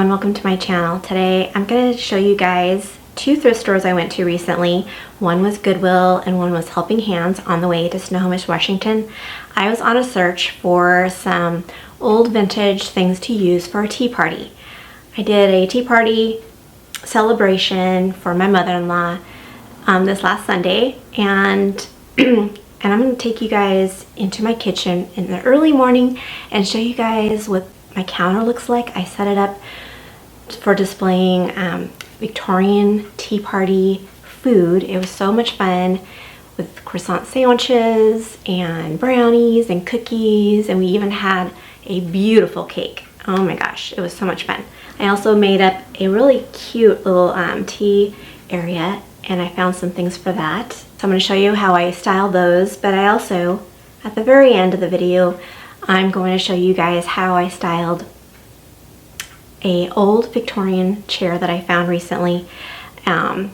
everyone, welcome to my channel. Today I'm going to show you guys two thrift stores I went to recently. One was Goodwill and one was Helping Hands on the way to Snohomish, Washington. I was on a search for some old vintage things to use for a tea party. I did a tea party celebration for my mother-in-law this last Sunday, and I'm going to take you guys into my kitchen in the early morning and show you guys what my counter looks like. I set it up for displaying Victorian tea party food. It was so much fun with croissant sandwiches and brownies and cookies, and we even had a beautiful cake. Oh my gosh, it was so much fun. I also made up a really cute little tea area, and I found some things for that. So I'm going to show you how I styled those, but I also, at the very end of the video, I'm going to show you guys how I styled a old Victorian chair that I found recently, and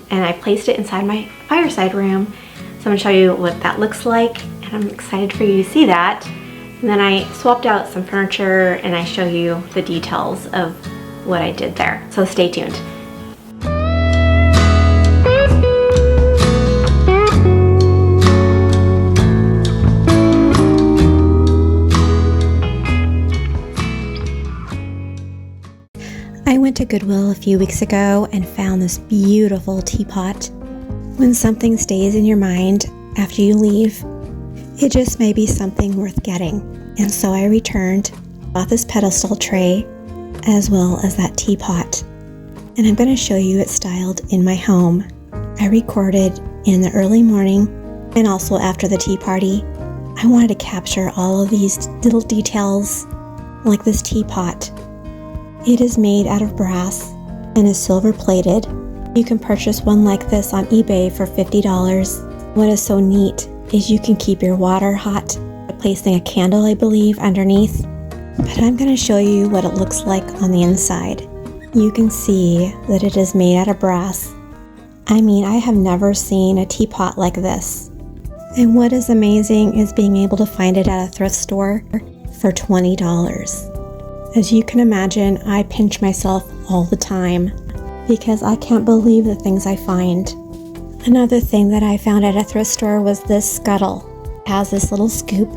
I placed it inside my fireside room. So I'm going to show you what that looks like, and I'm excited for you to see that. And then I swapped out some furniture and I show you the details of what I did there. So stay tuned. I went to Goodwill a few weeks ago and found this beautiful teapot. When something stays in your mind after you leave, it just may be something worth getting. And so I returned, bought this pedestal tray, as well as that teapot. And I'm going to show you it styled in my home. I recorded in the early morning and also after the tea party. I wanted to capture all of these little details, like this teapot. It is made out of brass and is silver plated. You can purchase one like this on eBay for $50. What is so neat is you can keep your water hot by placing a candle, I believe, underneath. But I'm going to show you what it looks like on the inside. You can see that it is made out of brass. I mean, I have never seen a teapot like this. And what is amazing is being able to find it at a thrift store for $20. As you can imagine, I pinch myself all the time because I can't believe the things I find. Another thing that I found at a thrift store was this scuttle. It has this little scoop.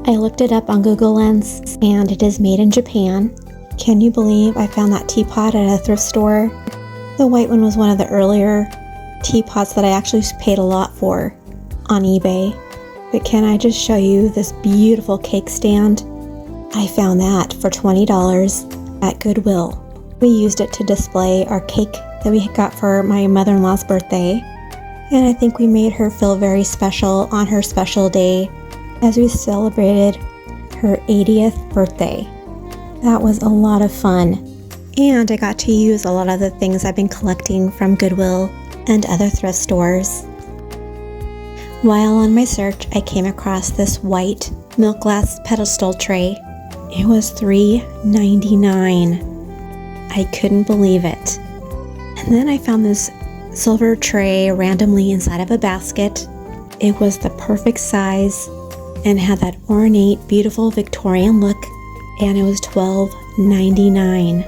I looked it up on Google Lens and it is made in Japan. Can you believe I found that teapot at a thrift store? The white one was one of the earlier teapots that I actually paid a lot for on eBay. But can I just show you this beautiful cake stand? I found that for $20 at Goodwill. We used it to display our cake that we got for my mother-in-law's birthday, and I think we made her feel very special on her special day as we celebrated her 80th birthday. That was a lot of fun, and I got to use a lot of the things I've been collecting from Goodwill and other thrift stores. While on my search, I came across this white milk glass pedestal tray. It was $3.99. I couldn't believe it. And then I found this silver tray randomly inside of a basket. It was the perfect size and had that ornate, beautiful Victorian look, and it was $12.99.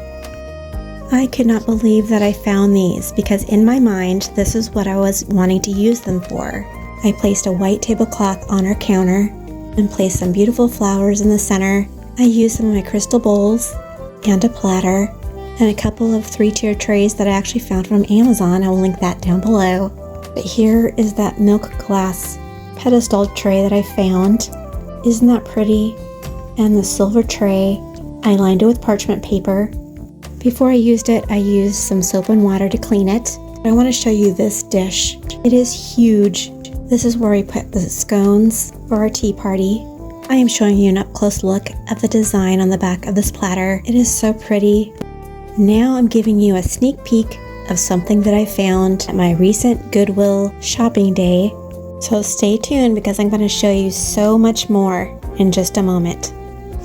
I could not believe that I found these because in my mind, this is what I was wanting to use them for. I placed a white tablecloth on our counter and placed some beautiful flowers in the center. I used some of my crystal bowls and a platter and a couple of 3-tier trays that I actually found from Amazon. I will link that down below. But here is that milk glass pedestal tray that I found. Isn't that pretty? And the silver tray, I lined it with parchment paper. Before I used it, I used some soap and water to clean it. I want to show you this dish. It is huge. This is where we put the scones for our tea party. I am showing you an up-close look at the design on the back of this platter. It is so pretty. Now I'm giving you a sneak peek of something that I found at my recent Goodwill shopping day. So stay tuned because I'm going to show you so much more in just a moment.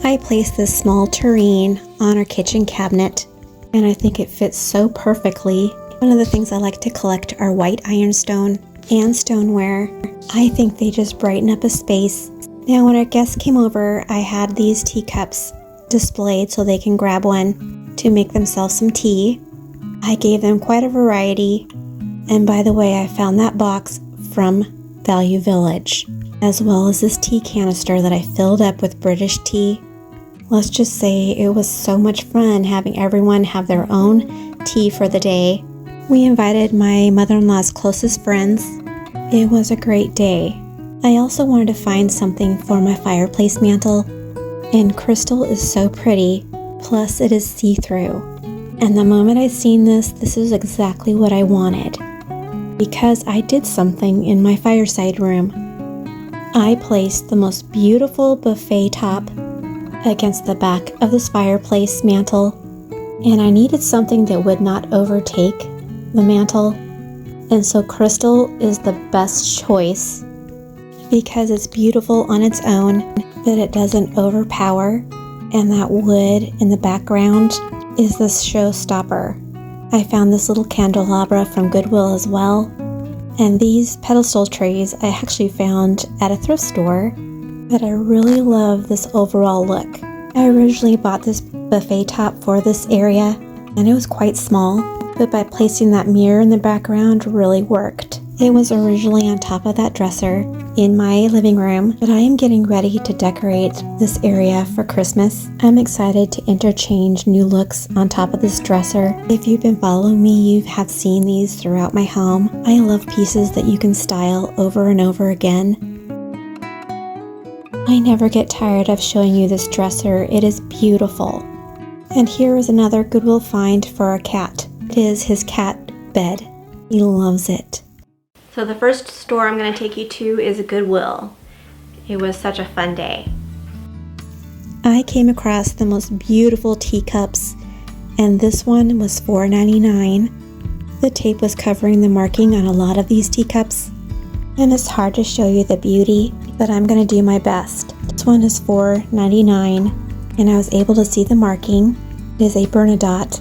I placed this small tureen on our kitchen cabinet, and I think it fits so perfectly. One of the things I like to collect are white ironstone and stoneware. I think they just brighten up a space. Now when our guests came over, I had these teacups displayed so they can grab one. to make themselves some tea. I gave them quite a variety, and by the way, I found that box from Value Village, as well as this tea canister that I filled up with British tea. Let's just say it was so much fun having everyone have their own tea for the day. We invited my mother-in-law's closest friends. It was a great day. I also wanted to find something for my fireplace mantle, and crystal is so pretty, plus it is see-through. And the moment I seen this is exactly what I wanted, because I did something in my fireside room. I placed the most beautiful buffet top against the back of this fireplace mantle, and I needed something that would not overtake the mantle, and so crystal is the best choice because it's beautiful on its own, but it doesn't overpower, and that wood in the background is the showstopper. I found this little candelabra from Goodwill as well, and these pedestal trays I actually found at a thrift store, but I really love this overall look. I originally bought this buffet top for this area, and it was quite small, but by placing that mirror in the background really worked. It was originally on top of that dresser in my living room, but I am getting ready to decorate this area for Christmas. I'm excited to interchange new looks on top of this dresser. If you've been following me, you have seen these throughout my home. I love pieces that you can style over and over again. I never get tired of showing you this dresser. It is beautiful. And here is another Goodwill find for our cat. It is his cat bed. He loves it. So the first store I'm going to take you to is Goodwill. It was such a fun day. I came across the most beautiful teacups, and this one was $4.99. The tape was covering the marking on a lot of these teacups, and it's hard to show you the beauty, but I'm going to do my best. This one is $4.99, and I was able to see the marking. It is a Bernadotte,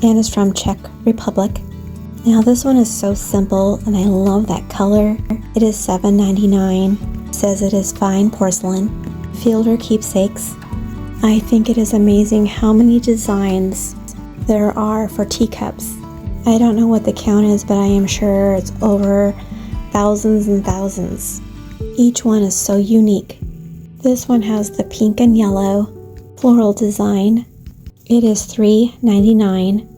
and is from Czech Republic. Now this one is so simple, and I love that color. It is $7.99. It says it is fine porcelain. Fielder keepsakes. I think it is amazing how many designs there are for teacups. I don't know what the count is, but I am sure it's over thousands and thousands. Each one is so unique. This one has the pink and yellow floral design. It is $3.99,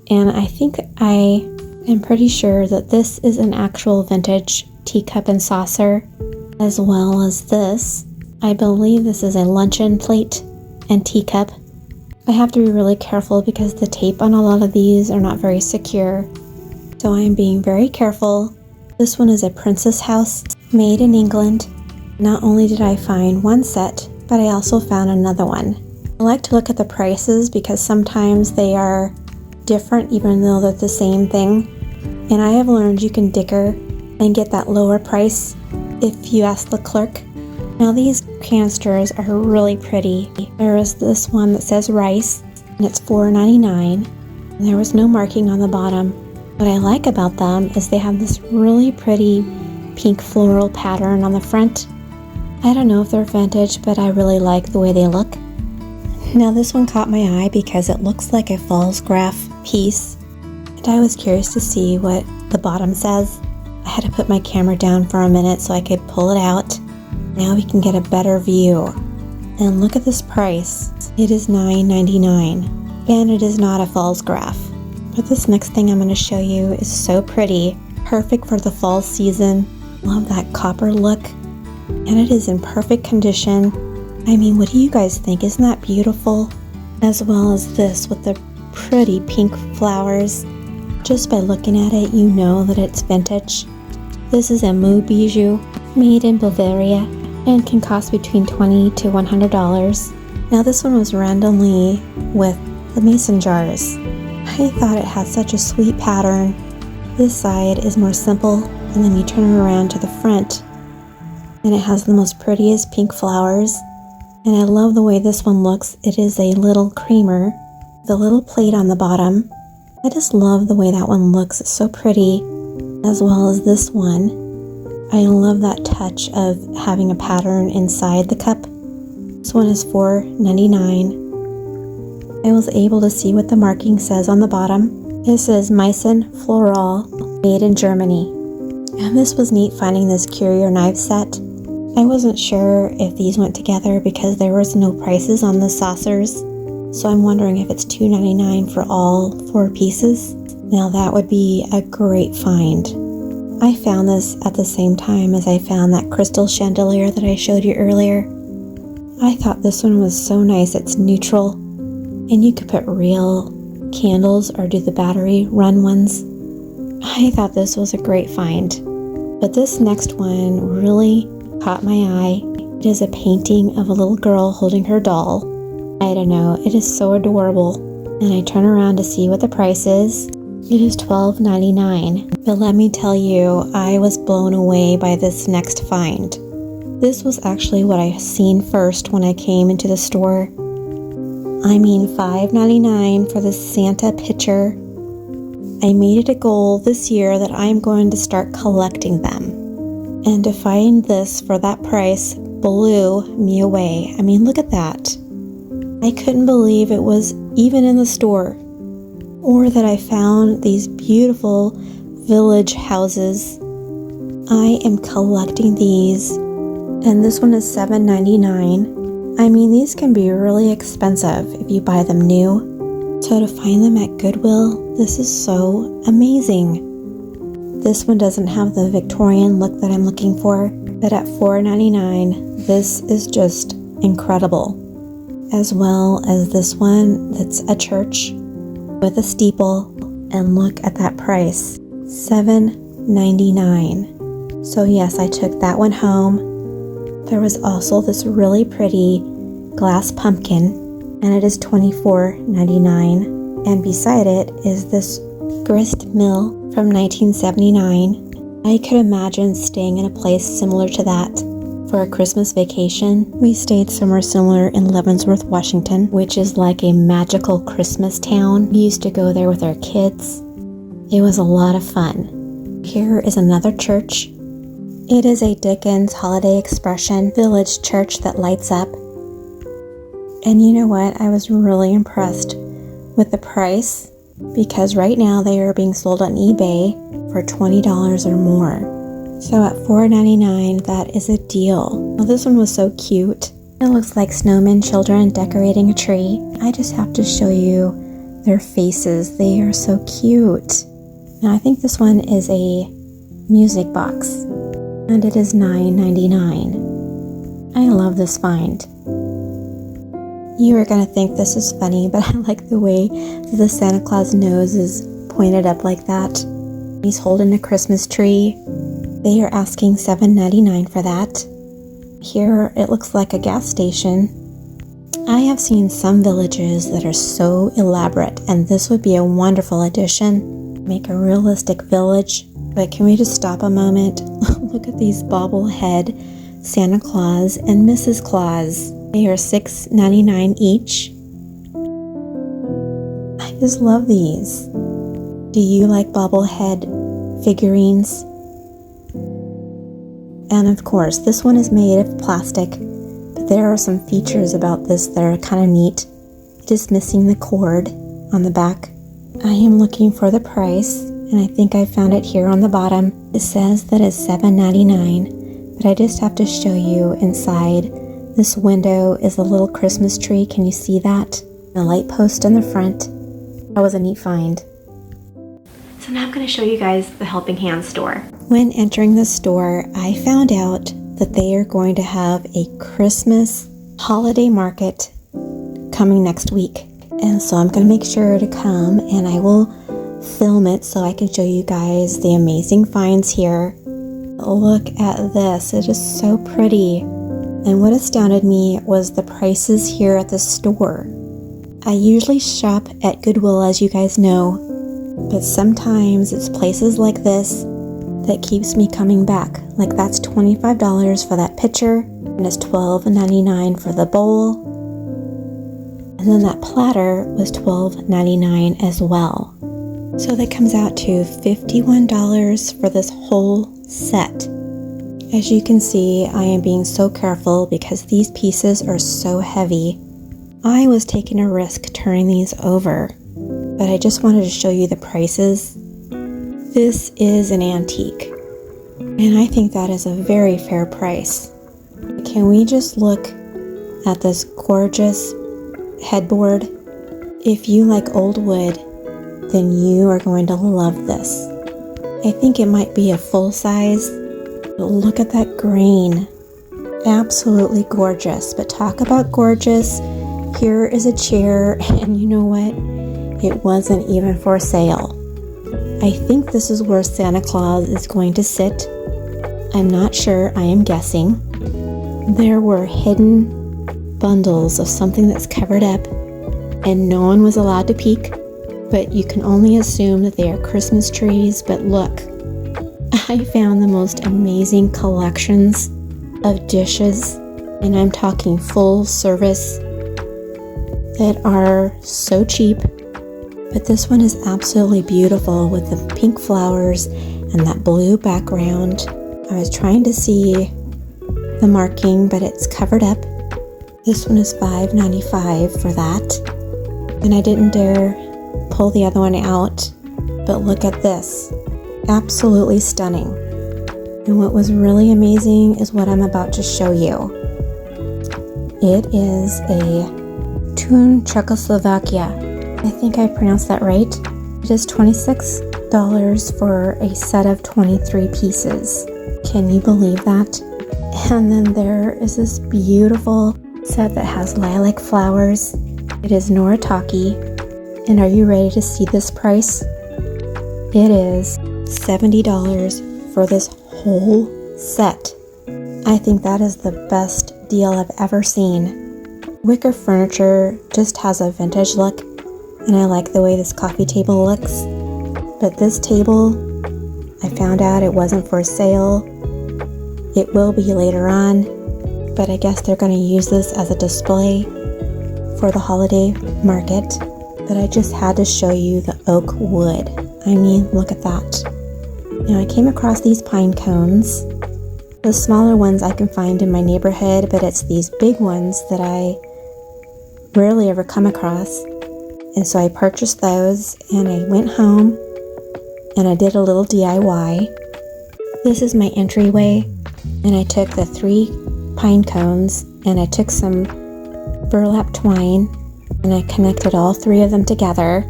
and I think I am pretty sure that this is an actual vintage teacup and saucer, as well as this. I believe this is a luncheon plate and teacup. I have to be really careful because the tape on a lot of these are not very secure, so I am being very careful. This one is a Princess House, made in England. Not only did I find one set, but I also found another one. I like to look at the prices because sometimes they are different even though they're the same thing. And I have learned you can dicker and get that lower price if you ask the clerk. Now these canisters are really pretty. There is this one that says rice, and it's $4.99. And there was no marking on the bottom. What I like about them is they have this really pretty pink floral pattern on the front. I don't know if they're vintage, but I really like the way they look. Now this one caught my eye because it looks like a false graph piece, and I was curious to see what the bottom says. I had to put my camera down for a minute so I could pull it out. Now we can get a better view. And look at this price. It is $9.99, and it is not a false graph. But this next thing I'm going to show you is so pretty, perfect for the fall season. Love that copper look, and it is in perfect condition. I mean, what do you guys think? Isn't that beautiful? As well as this with the pretty pink flowers. Just by looking at it, you know that it's vintage. This is a Mu bijou, made in Bavaria, and can cost between $20 to $100. Now this one was randomly with the mason jars. I thought it had such a sweet pattern. This side is more simple, and then you turn it around to the front, and it has the most prettiest pink flowers. And I love the way this one looks. It is a little creamer, the little plate on the bottom. I just love the way that one looks. It's so pretty, as well as this one. I love that touch of having a pattern inside the cup. This one is $4.99. I was able to see what the marking says on the bottom. It says Meissen Floral, made in Germany. And this was neat finding this curio knife set. I wasn't sure if these went together because there was no prices on the saucers. So I'm wondering if it's $2.99 for all 4 pieces. Now that would be a great find. I found this at the same time as I found that crystal chandelier that I showed you earlier. I thought this one was so nice. It's neutral and you could put real candles or do the battery run ones. I thought this was a great find. But this next one really caught my eye. It is a painting of a little girl holding her doll. I don't know, it is so adorable. And I turn around to see what the price is. It is $12.99. But let me tell you, I was blown away by this next find. This was actually what I seen first when I came into the store. I mean, $5.99 for this Santa picture. I made it a goal this year that I'm going to start collecting them. And to find this for that price blew me away. I mean, look at that. I couldn't believe it was even in the store. Or that I found these beautiful village houses. I am collecting these. And this one is $7.99. I mean, these can be really expensive if you buy them new. So to find them at Goodwill, this is so amazing. This one doesn't have the Victorian look that I'm looking for, but at $4.99, this is just incredible. As well as this one that's a church with a steeple, and look at that price, $7.99. So yes, I took that one home. There was also this really pretty glass pumpkin, and it is $24.99. And beside it is this grist mill from 1979. I could imagine staying in a place similar to that for a Christmas vacation. We stayed somewhere similar in Leavenworth, Washington, which is like a magical Christmas town. We used to go there with our kids. It was a lot of fun. Here is another church. It is a Dickens Holiday Expression village church that lights up. And you know what? I was really impressed with the price because right now they are being sold on eBay for $20 or more. So at $4.99, that is a deal. Well, this one was so cute. It looks like snowmen children decorating a tree. I just have to show you their faces. They are so cute. Now I think this one is a music box, and it is $9.99. I love this find. You are going to think this is funny, but I like the way the Santa Claus nose is pointed up like that. He's holding a Christmas tree. They are asking $7.99 for that. Here it looks like a gas station. I have seen some villages that are so elaborate, and this would be a wonderful addition. Make a realistic village. But can we just stop a moment? Look at these bobblehead Santa Claus and Mrs. Claus. They are $6.99 each. I just love these. Do you like bobblehead figurines? And of course, this one is made of plastic, but there are some features about this that are kind of neat. It is missing the cord on the back. I am looking for the price, and I think I found it here on the bottom. It says that it's $7.99, but I just have to show you inside. This window is a little Christmas tree. Can you see that? A light post in the front. That was a neat find. So now I'm going to show you guys the Helping Hands store. When entering the store, I found out that they are going to have a Christmas holiday market coming next week. And so I'm going to make sure to come and I will film it so I can show you guys the amazing finds here. Look at this. It is so pretty. And what astounded me was the prices here at the store. I usually shop at Goodwill, as you guys know, but sometimes it's places like this that keeps me coming back. Like that's $25 for that pitcher, and it's $12.99 for the bowl. And then that platter was $12.99 as well. So that comes out to $51 for this whole set. As you can see, I am being so careful because these pieces are so heavy. I was taking a risk turning these over, but I just wanted to show you the prices. This is an antique, and I think that is a very fair price. Can we just look at this gorgeous headboard? If you like old wood, then you are going to love this. I think it might be a full size. Look at that grain. Absolutely gorgeous. But talk about gorgeous. Here is a chair, and you know what? It wasn't even for sale. I think this is where Santa Claus is going to sit. I'm not sure, I am guessing. There were hidden bundles of something that's covered up, and no one was allowed to peek, but you can only assume that they are Christmas trees. But look, I found the most amazing collections of dishes, and I'm talking full service, that are so cheap. But this one is absolutely beautiful with the pink flowers and that blue background. I was trying to see the marking, but it's covered up. This one is $5.95 for that. And I didn't dare pull the other one out, but look at this. Absolutely stunning. And what was really amazing is what I'm about to show you. It is a Tun Czechoslovakia. I think I pronounced that right. It is $26 for a set of 23 pieces. Can you believe that? And then there is this beautiful set that has lilac flowers. It is Noritake. And are you ready to see this price? It is $70 for this whole set. I think that is the best deal I've ever seen. Wicker furniture just has a vintage look, and I like the way this coffee table looks. But this table, I found out it wasn't for sale. It will be later on, but I guess they're going to use this as a display for the holiday market. But I just had to show you the oak wood. I mean, look at that. Now I came across these pine cones. The smaller ones I can find in my neighborhood, but it's these big ones that I rarely ever come across. And so I purchased those, and I went home and I did a little DIY. This is my entryway, and I took the 3 pine cones and I took some burlap twine and I connected all 3 of them together,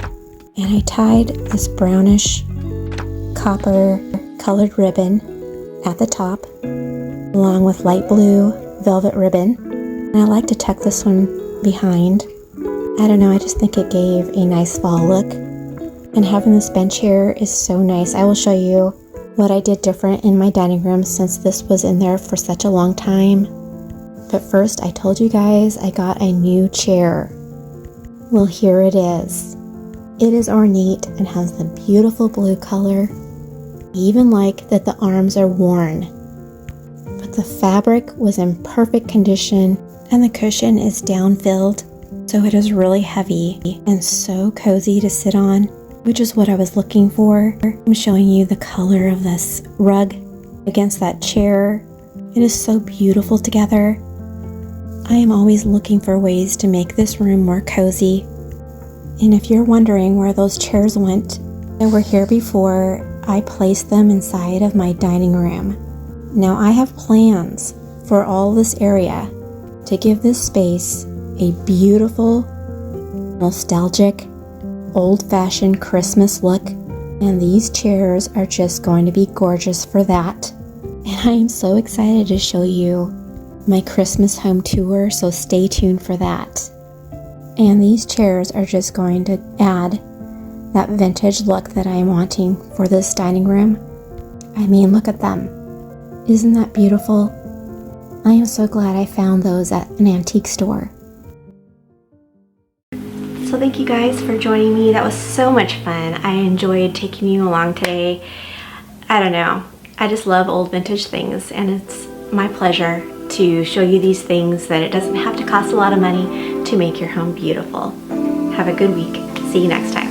and I tied this brownish copper colored ribbon at the top along with light blue velvet ribbon. And I like to tuck this one behind. I don't know, I just think it gave a nice fall look. And having this bench here is so nice. I will show you what I did different in my dining room since this was in there for such a long time. But first, I told you guys I got a new chair. Well, here it is. It is ornate and has the beautiful blue color. I even like that the arms are worn. But the fabric was in perfect condition, and the cushion is down-filled, so it is really heavy and so cozy to sit on, which is what I was looking for. I'm showing you the color of this rug against that chair. It is so beautiful together. I am always looking for ways to make this room more cozy. And if you're wondering where those chairs went, they were here before. I placed them inside of my dining room. Now I have plans for all this area to give this space a beautiful, nostalgic, old-fashioned Christmas look, and these chairs are just going to be gorgeous for that. And I am so excited to show you my Christmas home tour, so stay tuned for that. And these chairs are just going to add that vintage look that I am wanting for this dining room. I mean, look at them. Isn't that beautiful? I am so glad I found those at an antique store. So thank you guys for joining me. That was so much fun. I enjoyed taking you along today. I don't know. I just love old vintage things, and it's my pleasure to show you these things that it doesn't have to cost a lot of money to make your home beautiful. Have a good week. See you next time.